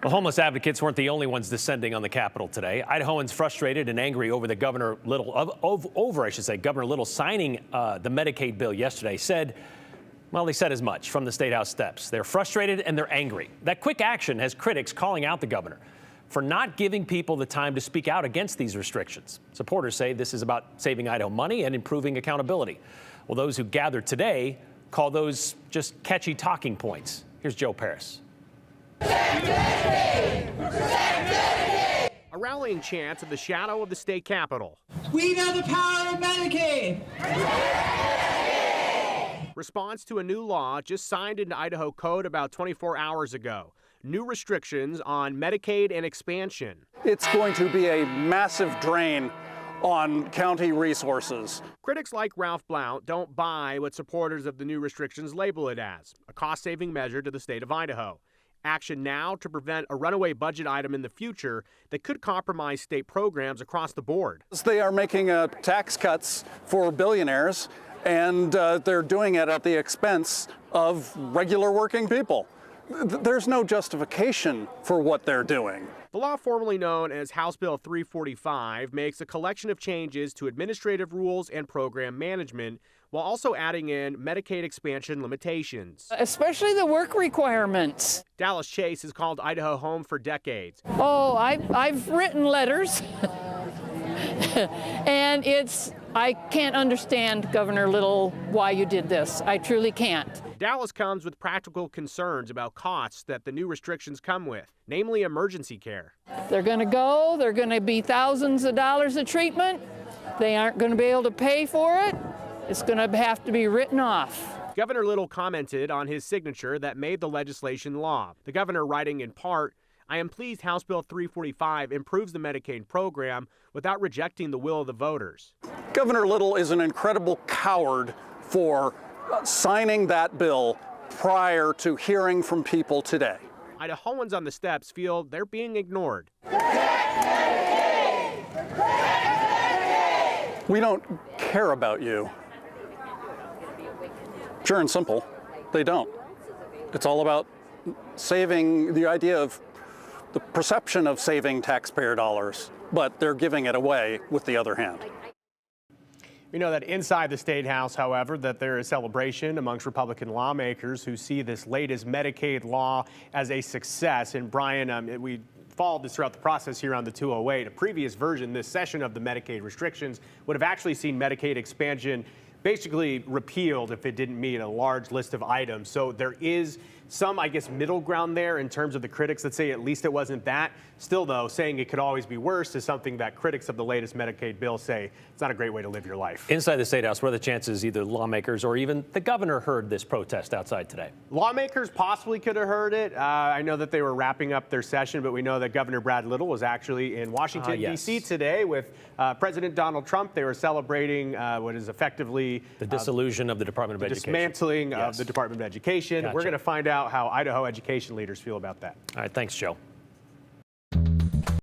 Well, homeless advocates weren't the only ones descending on the Capitol today. Idahoans frustrated and angry over Governor Little signing the Medicaid bill yesterday they said as much from the State House steps. They're frustrated and they're angry. That quick action has critics calling out the governor for not giving people the time to speak out against these restrictions. Supporters say this is about saving Idaho money and improving accountability. Well, those who gathered today call those just catchy talking points. Here's Joe Paris. A rallying chant in the shadow of the state capitol. We know the power of Medicaid. Response to a new law just signed into Idaho code about 24 hours ago. New restrictions on Medicaid and expansion. It's going to be a massive drain on county resources. Critics like Ralph Blount don't buy what supporters of the new restrictions label it as, a cost-saving measure to the state of Idaho. Action now to prevent a runaway budget item in the future that could compromise state programs across the board. They are making tax cuts for billionaires, and they're doing it at the expense of regular working people. There's no justification for what they're doing. The law, formerly known as House Bill 345, makes a collection of changes to administrative rules and program management, while also adding in Medicaid expansion limitations. Especially the work requirements. Dallas Chase has called Idaho home for decades. Oh, I've written letters, and I can't understand, Governor Little, why you did this. I truly can't. Dallas comes with practical concerns about costs that the new restrictions come with, namely emergency care. They're going to be thousands of dollars of treatment. They aren't going to be able to pay for it. It's going to have to be written off. Governor Little commented on his signature that made the legislation law. The governor writing in part, "I am pleased House Bill 345 improves the Medicaid program without rejecting the will of the voters." Governor Little is an incredible coward for signing that bill prior to hearing from people today. Idahoans on the steps feel they're being ignored. We don't care about you. Pure and simple, they don't. It's all about saving, the idea of the perception of saving taxpayer dollars, but they're giving it away with the other hand. We know that inside the State House, however, that there is celebration amongst Republican lawmakers who see this latest Medicaid law as a success. And Brian, we followed this throughout the process here on the 208. A previous version this session of the Medicaid restrictions would have actually seen Medicaid expansion basically repealed if it didn't meet a large list of items. So there is some, I guess, middle ground there in terms of the critics that say at least it wasn't that. Still, though, saying it could always be worse is something that critics of the latest Medicaid bill say it's not a great way to live your life. Inside the State House, what are the chances either lawmakers or even the governor heard this protest outside today? Lawmakers possibly could have heard it. I know that they were wrapping up their session, but we know that Governor Brad Little was actually in Washington, D.C. today with President Donald Trump. They were celebrating what is effectively the dissolution of the Department of Education. Dismantling of the Department of Education. Gotcha. We're going to find out how Idaho education leaders feel about that. All right, thanks, Joe.